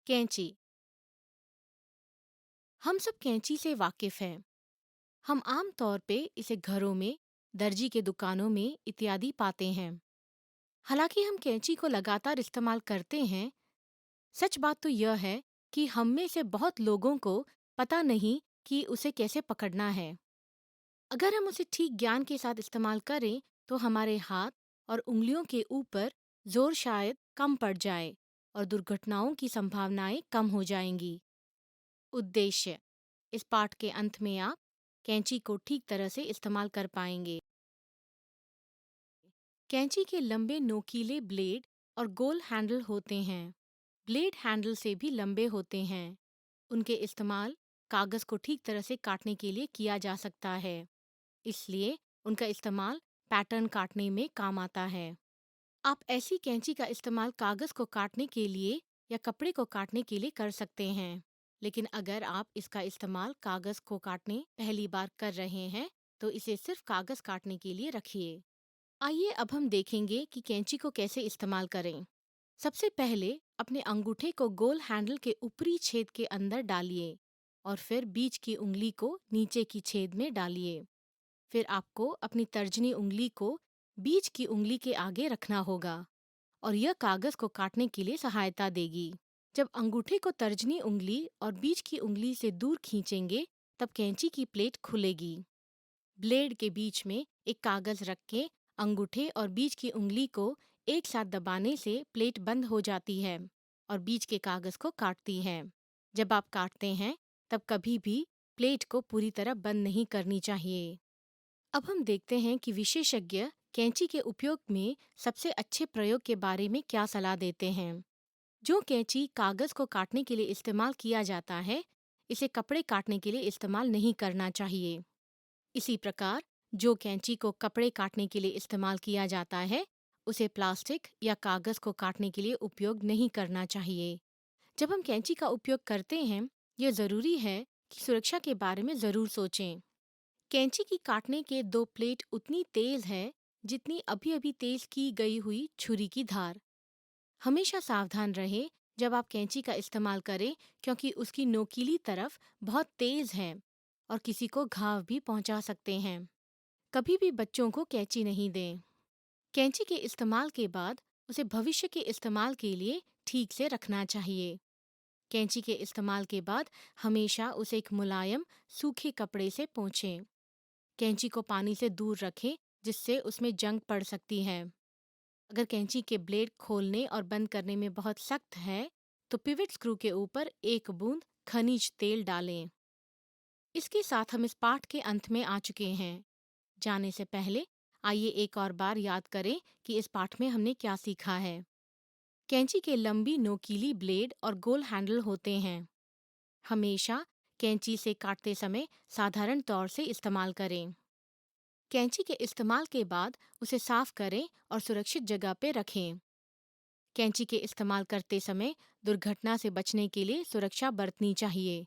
कैंची। हम सब कैंची से वाकिफ हैं। हम आम तौर पे इसे घरों में, दर्जी के दुकानों में इत्यादि पाते हैं। हालांकि हम कैंची को लगातार इस्तेमाल करते हैं, सच बात तो यह है कि हम में से बहुत लोगों को पता नहीं कि उसे कैसे पकड़ना है। अगर हम उसे ठीक ज्ञान के साथ इस्तेमाल करें तो हमारे हाथ और उंगलियों के ऊपर जोर शायद कम पड़ जाए और दुर्घटनाओं की संभावनाएं कम हो जाएंगी। उद्देश्य: इस पाठ के अंत में आप कैंची को ठीक तरह से इस्तेमाल कर पाएंगे। कैंची के लंबे नोकीले ब्लेड और गोल हैंडल होते हैं। ब्लेड हैंडल से भी लंबे होते हैं। उनके इस्तेमाल कागज को ठीक तरह से काटने के लिए किया जा सकता है, इसलिए उनका इस्तेमाल पैटर्न काटने में काम आता है। आप ऐसी कैंची का इस्तेमाल कागज को काटने के लिए या कपड़े को काटने के लिए कर सकते हैं, लेकिन अगर आप इसका इस्तेमाल कागज को काटने पहली बार कर रहे हैं तो इसे सिर्फ कागज काटने के लिए रखिए। आइए अब हम देखेंगे कि कैंची को कैसे इस्तेमाल करें। सबसे पहले अपने अंगूठे को गोल हैंडल के ऊपरी छेद के अंदर डालिए और फिर बीच की उंगली को नीचे की छेद में डालिए। फिर आपको अपनी तर्जनी उंगली को बीच की उंगली के आगे रखना होगा और यह कागज को काटने के लिए सहायता देगी। जब अंगूठे को तर्जनी उंगली और बीच की उंगली से दूर खींचेंगे तब कैंची की प्लेट खुलेगी। ब्लेड के बीच में एक कागज रख के अंगूठे और बीच की उंगली को एक साथ दबाने से प्लेट बंद हो जाती है और बीच के कागज को काटती है। जब आप काटते हैं तब कभी भी प्लेट को पूरी तरह बंद नहीं करनी चाहिए। अब हम देखते हैं कि विशेषज्ञ कैंची के उपयोग में सबसे अच्छे प्रयोग के बारे में क्या सलाह देते हैं। जो कैंची कागज को काटने के लिए इस्तेमाल किया जाता है, इसे कपड़े काटने के लिए इस्तेमाल नहीं करना चाहिए। इसी प्रकार जो कैंची को कपड़े काटने के लिए इस्तेमाल किया जाता है, उसे प्लास्टिक या कागज को काटने के लिए उपयोग नहीं करना चाहिए। जब हम कैंची का उपयोग करते हैं, यह जरूरी है कि सुरक्षा के बारे में जरूर सोचें। कैंची की काटने के दो प्लेट उतनी तेज है जितनी अभी अभी तेज की गई हुई छुरी की धार। हमेशा सावधान रहें जब आप कैंची का इस्तेमाल करें, क्योंकि उसकी नोकीली तरफ बहुत तेज है और किसी को घाव भी पहुंचा सकते हैं। कभी भी बच्चों को कैंची नहीं दें। कैंची के इस्तेमाल के बाद उसे भविष्य के इस्तेमाल के लिए ठीक से रखना चाहिए। कैंची के इस्तेमाल के बाद हमेशा उसे एक मुलायम सूखे कपड़े से पोंछें। कैंची को पानी से दूर रखें जिससे उसमें जंग पड़ सकती है। अगर कैंची के ब्लेड खोलने और बंद करने में बहुत सख्त है तो पिवट स्क्रू के ऊपर एक बूंद खनिज तेल डालें। इसके साथ हम इस पाठ के अंत में आ चुके हैं। जाने से पहले आइए एक और बार याद करें कि इस पाठ में हमने क्या सीखा है। कैंची के लंबी नोकीली ब्लेड और गोल हैंडल होते हैं। हमेशा कैंची से काटते समय साधारण तौर से इस्तेमाल करें। कैंची के इस्तेमाल के बाद उसे साफ करें और सुरक्षित जगह पे रखें। कैंची के इस्तेमाल करते समय दुर्घटना से बचने के लिए सुरक्षा बरतनी चाहिए।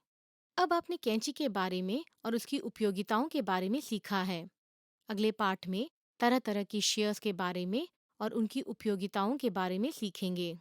अब आपने कैंची के बारे में और उसकी उपयोगिताओं के बारे में सीखा है। अगले पाठ में तरह तरह की शेयर्स के बारे में और उनकी उपयोगिताओं के बारे में सीखेंगे।